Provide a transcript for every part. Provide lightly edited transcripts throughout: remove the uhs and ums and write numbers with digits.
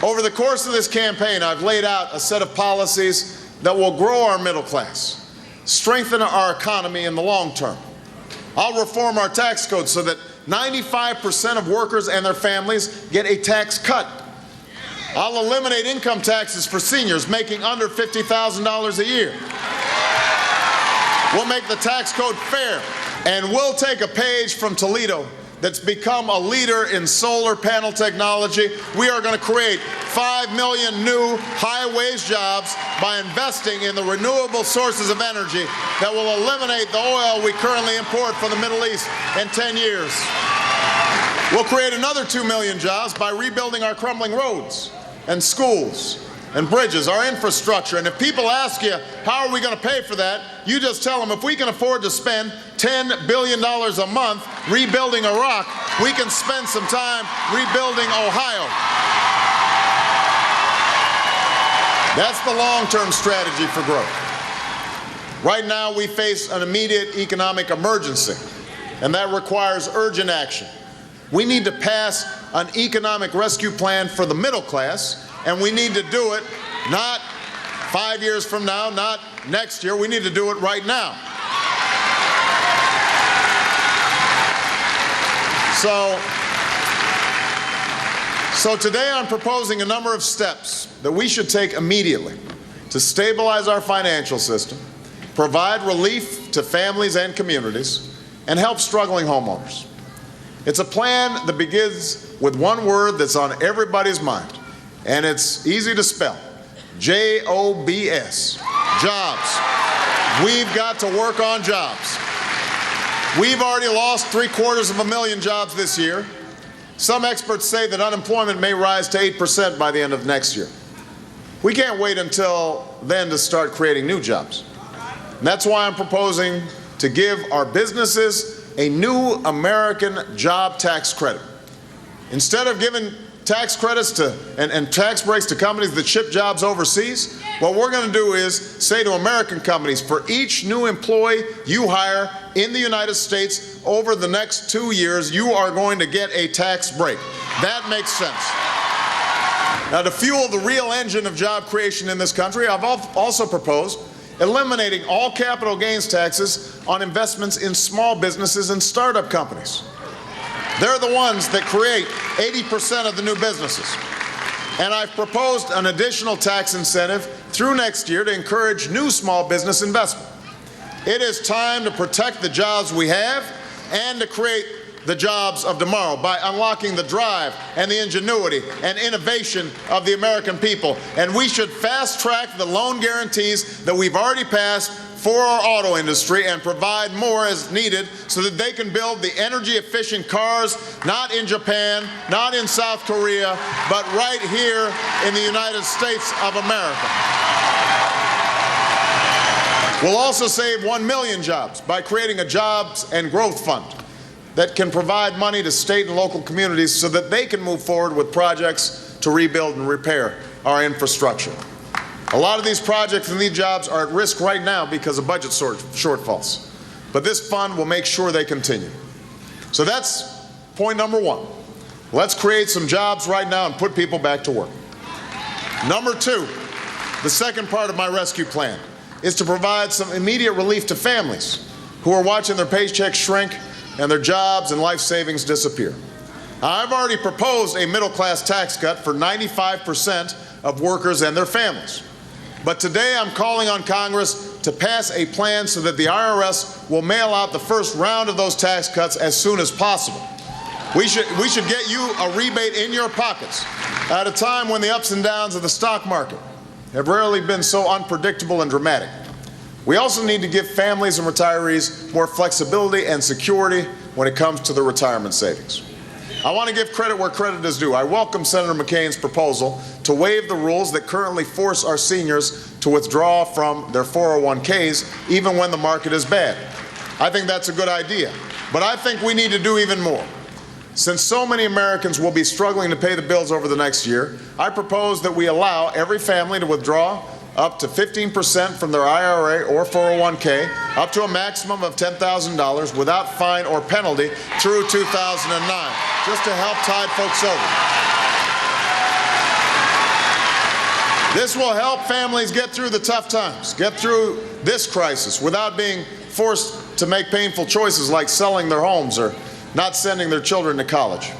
Over the course of this campaign, I've laid out a set of policies that will grow our middle class, strengthen our economy in the long term. I'll reform our tax code so that 95% of workers and their families get a tax cut. I'll eliminate income taxes for seniors making under $50,000 a year. We'll make the tax code fair, and we'll take a page from Toledo that's become a leader in solar panel technology. We are going to create 5 million new high-wage jobs by investing in the renewable sources of energy that will eliminate the oil we currently import from the Middle East in 10 years. We'll create another 2 million jobs by rebuilding our crumbling roads and schools and bridges, our infrastructure. And if people ask you, how are we going to pay for that? You just tell them, if we can afford to spend $10 billion a month rebuilding Iraq, we can spend some time rebuilding Ohio. That's the long-term strategy for growth. Right now, we face an immediate economic emergency, and that requires urgent action. We need to pass an economic rescue plan for the middle class, and we need to do it not 5 years from now, not next year. We need to do it right now. So today I'm proposing a number of steps that we should take immediately to stabilize our financial system, provide relief to families and communities, and help struggling homeowners. It's a plan that begins with one word that's on everybody's mind, and it's easy to spell: J-O-B-S, jobs. We've got to work on jobs. We've already lost 750,000 jobs this year. Some experts say that unemployment may rise to 8% by the end of next year. We can't wait until then to start creating new jobs. And that's why I'm proposing to give our businesses a new American job tax credit. Instead of giving tax credits and tax breaks to companies that ship jobs overseas, what we're going to do is say to American companies, for each new employee you hire in the United States over the next 2 years, you are going to get a tax break. That makes sense. Now, to fuel the real engine of job creation in this country, I've also proposed eliminating all capital gains taxes on investments in small businesses and startup companies. They're the ones that create 80% of the new businesses. And I've proposed an additional tax incentive through next year to encourage new small business investment. It is time to protect the jobs we have and to create the jobs of tomorrow by unlocking the drive and the ingenuity and innovation of the American people. And we should fast-track the loan guarantees that we've already passed for our auto industry and provide more as needed so that they can build the energy-efficient cars, not in Japan, not in South Korea, but right here in the United States of America. We'll also save 1 million jobs by creating a jobs and growth fund that can provide money to state and local communities so that they can move forward with projects to rebuild and repair our infrastructure. A lot of these projects and these jobs are at risk right now because of budget shortfalls. But this fund will make sure they continue. So that's point number one. Let's create some jobs right now and put people back to work. Number two, the second part of my rescue plan is to provide some immediate relief to families who are watching their paychecks shrink and their jobs and life savings disappear. Now, I've already proposed a middle-class tax cut for 95% of workers and their families. But today I'm calling on Congress to pass a plan so that the IRS will mail out the first round of those tax cuts as soon as possible. We should get you a rebate in your pockets at a time when the ups and downs of the stock market have rarely been so unpredictable and dramatic. We also need to give families and retirees more flexibility and security when it comes to their retirement savings. I want to give credit where credit is due. I welcome Senator McCain's proposal to waive the rules that currently force our seniors to withdraw from their 401ks even when the market is bad. I think that's a good idea, but I think we need to do even more. Since so many Americans will be struggling to pay the bills over the next year, I propose that we allow every family to withdraw up to 15% from their IRA or 401k, up to a maximum of $10,000 without fine or penalty through 2009, just to help tide folks over. This will help families get through the tough times, get through this crisis without being forced to make painful choices like selling their homes or not sending their children to college.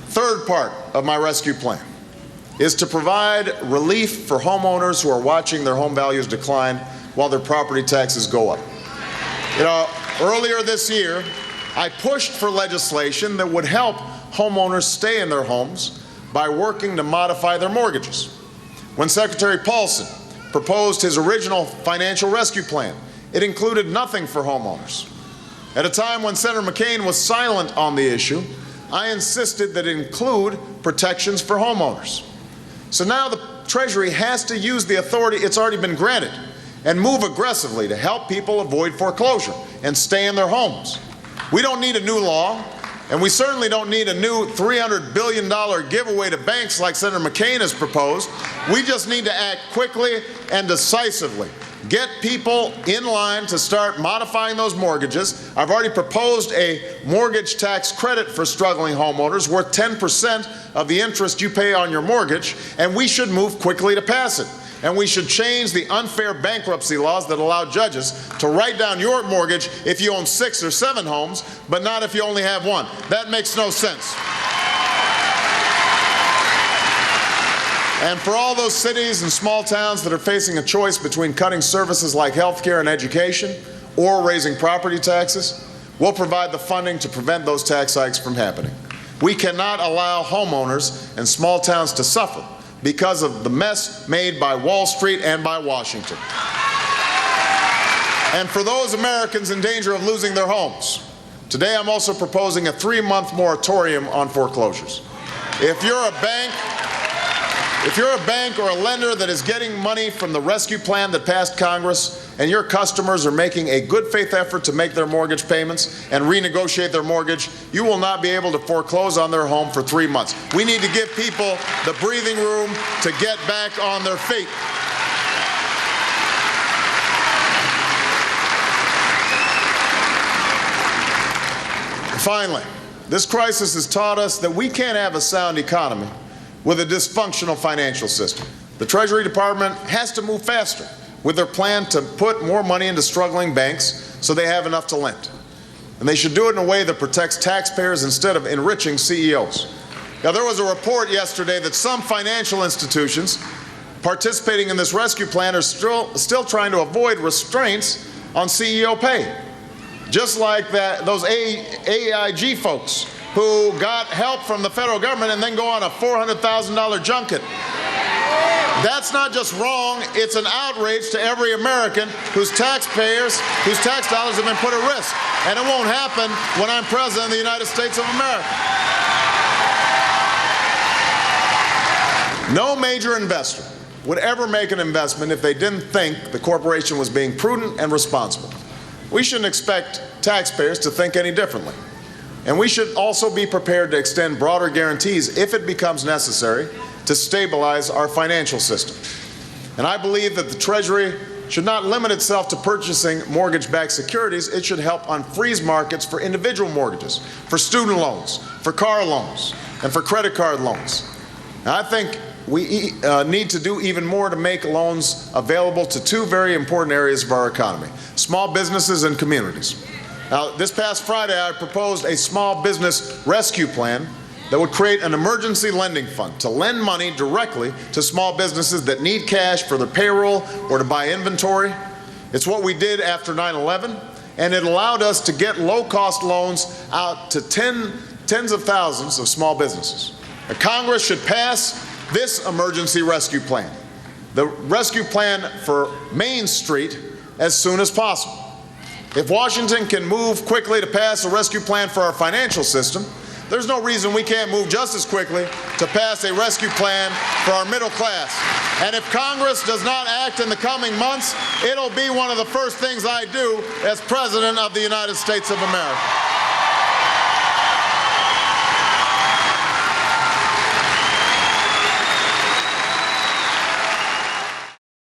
Third part of my rescue plan is to provide relief for homeowners who are watching their home values decline while their property taxes go up. You know, earlier this year, I pushed for legislation that would help homeowners stay in their homes by working to modify their mortgages. When Secretary Paulson proposed his original financial rescue plan, it included nothing for homeowners. At a time when Senator McCain was silent on the issue, I insisted that it include protections for homeowners. So now the Treasury has to use the authority it's already been granted and move aggressively to help people avoid foreclosure and stay in their homes. We don't need a new law, and we certainly don't need a new $300 billion giveaway to banks like Senator McCain has proposed. We just need to act quickly and decisively. Get people in line to start modifying those mortgages. I've already proposed a mortgage tax credit for struggling homeowners worth 10% of the interest you pay on your mortgage, and we should move quickly to pass it. And we should change the unfair bankruptcy laws that allow judges to write down your mortgage if you own 6 or 7 homes, but not if you only have 1. That makes no sense. And for all those cities and small towns that are facing a choice between cutting services like health care and education or raising property taxes, we'll provide the funding to prevent those tax hikes from happening. We cannot allow homeowners and small towns to suffer because of the mess made by Wall Street and by Washington. And for those Americans in danger of losing their homes, today I'm also proposing a 3-month moratorium on foreclosures. If you're a bank or a lender that is getting money from the rescue plan that passed Congress, and your customers are making a good faith effort to make their mortgage payments and renegotiate their mortgage, you will not be able to foreclose on their home for 3 months. We need to give people the breathing room to get back on their feet. Finally, this crisis has taught us that we can't have a sound economy with a dysfunctional financial system. The Treasury Department has to move faster with their plan to put more money into struggling banks so they have enough to lend. And they should do it in a way that protects taxpayers instead of enriching CEOs. Now, there was a report yesterday that some financial institutions participating in this rescue plan are still trying to avoid restraints on CEO pay. Just like those AIG folks who got help from the federal government and then go on a $400,000 junket. That's not just wrong, it's an outrage to every American whose tax dollars have been put at risk. And it won't happen when I'm President of the United States of America. No major investor would ever make an investment if they didn't think the corporation was being prudent and responsible. We shouldn't expect taxpayers to think any differently. And we should also be prepared to extend broader guarantees if it becomes necessary to stabilize our financial system. And I believe that the Treasury should not limit itself to purchasing mortgage-backed securities. It should help unfreeze markets for individual mortgages, for student loans, for car loans, and for credit card loans. Now, I think we need to do even more to make loans available to 2 very important areas of our economy: small businesses and communities. Now, this past Friday, I proposed a small business rescue plan that would create an emergency lending fund to lend money directly to small businesses that need cash for their payroll or to buy inventory. It's what we did after 9/11, and it allowed us to get low-cost loans out to tens of thousands of small businesses. Now, Congress should pass this emergency rescue plan, the rescue plan for Main Street, as soon as possible. If Washington can move quickly to pass a rescue plan for our financial system, there's no reason we can't move just as quickly to pass a rescue plan for our middle class. And if Congress does not act in the coming months, it'll be one of the first things I do as President of the United States of America.